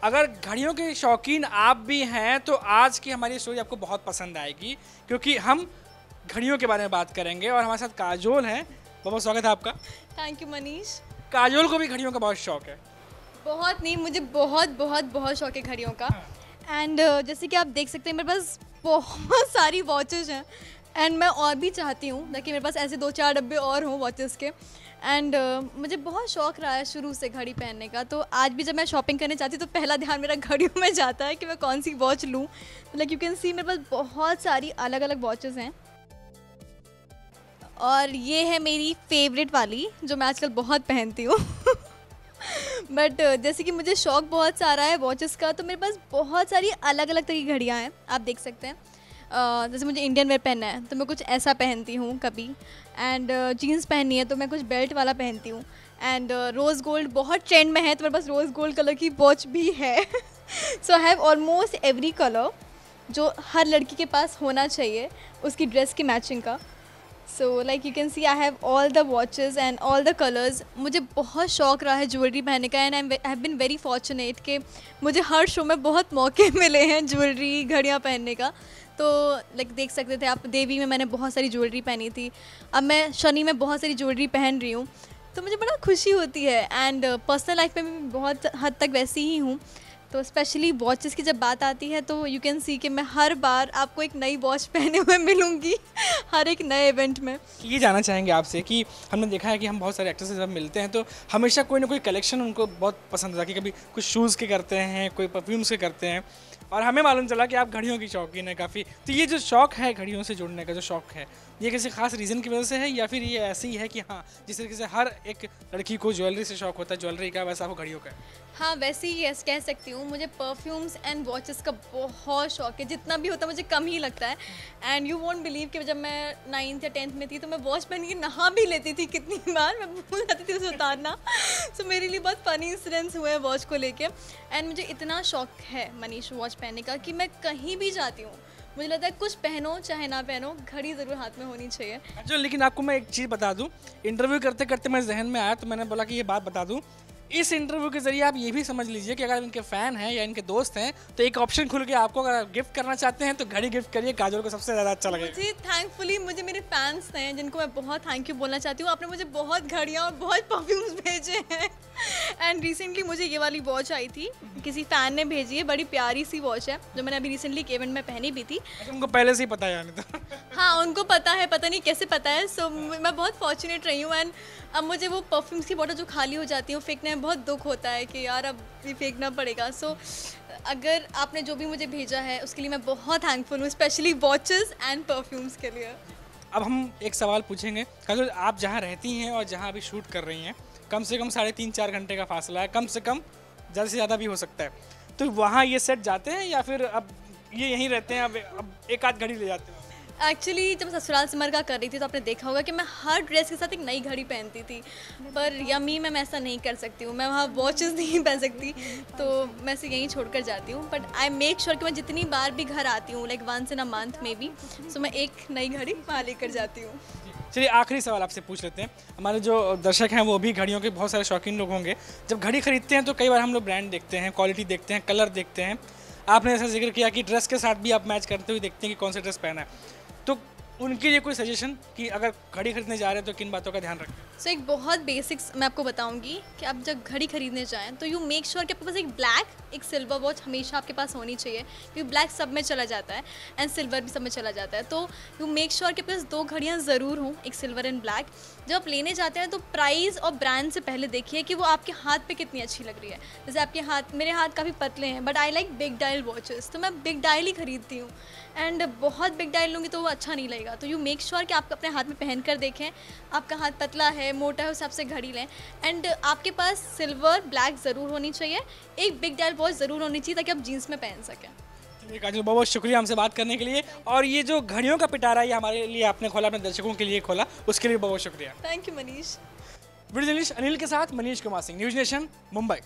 अगर घड़ियों के शौकीन आप भी हैं तो आज की हमारी स्टोरी आपको बहुत पसंद आएगी, क्योंकि हम घड़ियों के बारे में बात करेंगे और हमारे साथ काजोल हैं। बहुत स्वागत है आपका। Thank you Manish. काजोल को भी घड़ियों का बहुत शौक है। बहुत नहीं, मुझे बहुत बहुत बहुत शौक है घड़ियों का। एंड जैसे कि आप देख सकते हैं मेरे पास बहुत सारी वॉचेस हैं एंड मैं और भी चाहती हूँ ताकि मेरे पास ऐसे 2-4 डब्बे और हों वॉचेस के। एंड मुझे बहुत शौक रहा है शुरू से घड़ी पहनने का, तो आज भी जब मैं शॉपिंग करने जाती हूँ तो पहला ध्यान मेरा घड़ियों में जाता है कि मैं कौन सी वॉच लूँ। तो लाइक यू कैन सी मेरे पास बहुत सारी अलग अलग वॉचेस हैं और ये है मेरी फेवरेट वाली जो मैं आजकल बहुत पहनती हूँ। बट जैसे कि मुझे शौक बहुत सारा है वॉचेस का, तो मेरे पास बहुत सारी अलग अलग तरह की घड़ियाँ हैं, आप देख सकते हैं। जैसे मुझे इंडियन वेयर पहनना है तो मैं कुछ ऐसा पहनती हूँ कभी, एंड जीन्स पहननी है तो मैं कुछ बेल्ट वाला पहनती हूँ। एंड रोज़ गोल्ड बहुत ट्रेंड में है तो मेरे पास रोज़ गोल्ड कलर की वॉच भी है। So I have almost every colour जो हर लड़की के पास होना चाहिए उसकी ड्रेस की मैचिंग का। So like you can see I have all the watches and all the colours. मुझे बहुत शौक रहा है ज्वेलरी पहनने का and I have been very fortunate कि मुझे हर शो में बहुत मौके मिले हैं ज्वेलरी घड़ियाँ पहनने का। तो लाइक देख सकते थे आप, देवी में मैंने बहुत सारी ज्वेलरी पहनी थी, अब मैं शनि में बहुत सारी ज्वेलरी पहन रही हूँ, तो मुझे बड़ा खुशी होती है। एंड पर्सनल लाइफ में भी बहुत हद तक वैसी ही हूँ। तो स्पेशली वॉचेस की जब बात आती है तो यू कैन सी कि मैं हर बार आपको एक नई वॉच पहने हुए मिलूंगी हर एक नए इवेंट में। ये जानना चाहेंगे आपसे कि हमने देखा है कि हम बहुत सारे एक्टर्स से जब मिलते हैं तो हमेशा कोई ना कोई कलेक्शन उनको बहुत पसंद आता है, कि कभी कुछ शूज़ के करते हैं, कोई परफ्यूम्स के करते हैं, और हमें मालूम चला कि आप घड़ियों की शौकीन है काफ़ी। तो ये जो शौक़ है घड़ियों से जुड़ने का, जो शौक़ है, ये किसी खास रीज़न की वजह से है या फिर ये ऐसे ही है कि हाँ जिस तरीके से हर एक लड़की को ज्वेलरी से शौक़ होता है ज्वेलरी का, वैसा आपको घड़ियों का है? हाँ, वैसे ही यस कह सकती हूँ। मुझे परफ्यूम्स एंड वॉचेस का बहुत शौक है, जितना भी होता है मुझे कम ही लगता है। एंड यू वोंट बिलीव कि जब मैं 9th या 10th में थी तो मैं वॉच पहन के नहा भी लेती थी, कितनी बार मैं भूल जाती थी उसे उतारना। सो मेरे लिए बहुत फ़नी इंसिडेंट्स हुए हैं वॉच को लेके। एंड मुझे इतना शौक है मनीष वॉच पहनने का कि मैं कहीं भी जाती हूँ मुझे लगता है कुछ पहनो चाहे ना पहनो घड़ी ज़रूर हाथ में होनी चाहिए। जो लेकिन आपको मैं एक चीज़ बता दूं, इंटरव्यू करते करते मेरे जहन में आया तो मैंने बोला कि ये बात बता दूं। इस इंटरव्यू के जरिए आप ये भी समझ लीजिए कि अगर इनके फ़ैन हैं या इनके दोस्त हैं तो एक ऑप्शन खुल गया आपको, अगर गिफ्ट करना चाहते हैं तो घड़ी गिफ्ट करिए, काजोल को सबसे ज़्यादा अच्छा लगेगा। जी थैंकफुली मुझे मेरे फैंस हैं जिनको मैं बहुत थैंक यू बोलना चाहती हूँ। आपने मुझे बहुत घड़ियाँ और बहुत परफ्यूम्स भेजे हैं। एंड रिसेंटली मुझे ये वाली वॉच आई थी, किसी फ़ैन ने भेजी है, बड़ी प्यारी सी वॉच है जो मैंने अभी रिसेंटली एक इवेंट में पहनी भी थी। उनको पहले से ही पता है यानी तो? हाँ, उनको पता है, पता नहीं कैसे पता है। सो मैं बहुत फॉर्चुनेट रही हूँ। एंड अब मुझे वो परफ्यूम्स की बॉटल जो खाली हो जाती है वो फेंकने में बहुत दुख होता है कि यार अब भी फेंकना पड़ेगा। सो अगर आपने जो भी मुझे भेजा है उसके लिए मैं बहुत थैंकफुल हूँ, स्पेशली वॉचेस एंड परफ्यूम्स के लिए। अब हम एक सवाल पूछेंगे, काजोल आप जहाँ रहती हैं और जहाँ अभी शूट कर रही हैं कम से कम 3.5-4 घंटे का फासला है, कम से कम, ज़्यादा से ज़्यादा भी हो सकता है, तो वहाँ ये सेट जाते हैं या फिर अब ये यहीं रहते हैं, अब एक आध घड़ी ले जाते हैं? एक्चुअली जब ससुराल सिमर का कर रही थी तो आपने देखा होगा कि मैं हर ड्रेस के साथ एक नई घड़ी पहनती थी, पर यमी में मैं ऐसा नहीं कर सकती हूँ, मैं वहाँ वॉचेस नहीं पहन सकती, तो मैं इसे यहीं छोड़कर जाती हूँ। बट आई मेक श्योर कि मैं जितनी बार भी घर आती हूँ, like once in a month में भी, सो मैं एक नई घड़ी वहाँ लेकर जाती हूँ। चलिए आखिरी सवाल आपसे पूछ लेते हैं। हमारे जो दर्शक हैं वो भी घड़ियों के बहुत सारे शौकीन लोग होंगे। जब घड़ी खरीदते हैं तो कई बार हम लोग ब्रांड देखते हैं, क्वालिटी देखते हैं, कलर देखते हैं। आपने ऐसा जिक्र किया कि ड्रेस के साथ भी आप मैच करते हुए देखते हैं कि कौन सा ड्रेस पहना है, तो उनके लिए कोई सजेशन कि अगर घड़ी खरीदने जा रहे हैं तो किन बातों का ध्यान रखें? सो एक बहुत बेसिक्स मैं आपको बताऊंगी कि आप जब घड़ी खरीदने जाएं तो यू मेक श्योर कि आपके पास एक ब्लैक, एक सिल्वर वॉच हमेशा आपके पास होनी चाहिए, क्योंकि ब्लैक सब में चला जाता है एंड सिल्वर भी सब में चला जाता है। तो यू मेक श्योर कि आपके पास 2 घड़ियाँ ज़रूर हों, एक सिल्वर एंड ब्लैक। जब आप लेने जाते हैं तो प्राइस और ब्रांड से पहले देखिए कि वो आपके हाथ पे कितनी अच्छी लग रही है। जैसे आपके हाथ, मेरे हाथ काफ़ी पतले हैं but I like big dial watches, तो मैं बिग डायल ही खरीदती हूँ। एंड बहुत बिग डायल लूँगी तो वो अच्छा नहीं लगेगा, तो यू मेक श्योर कि आप अपने हाथ में पहन कर देखें, आपका हाथ पतला है, मोटा है, उस हिसाब से घड़ी लें। एंड आपके पास सिल्वर, ब्लैक ज़रूर होनी चाहिए, एक बिग डायल वॉच ज़रूर होनी चाहिए ताकि आप जीन्स में पहन सकें। चलिए काजोल, बहुत बहुत शुक्रिया हमसे बात करने के लिए, और ये जो घड़ियों का पिटारा ये हमारे लिए आपने खोला, अपने दर्शकों के लिए खोला, उसके लिए बहुत बहुत शुक्रिया। Thank you Manish. Video journalist Anil के साथ मनीष कुमार सिंह, न्यूज़ नेशन, मुंबई।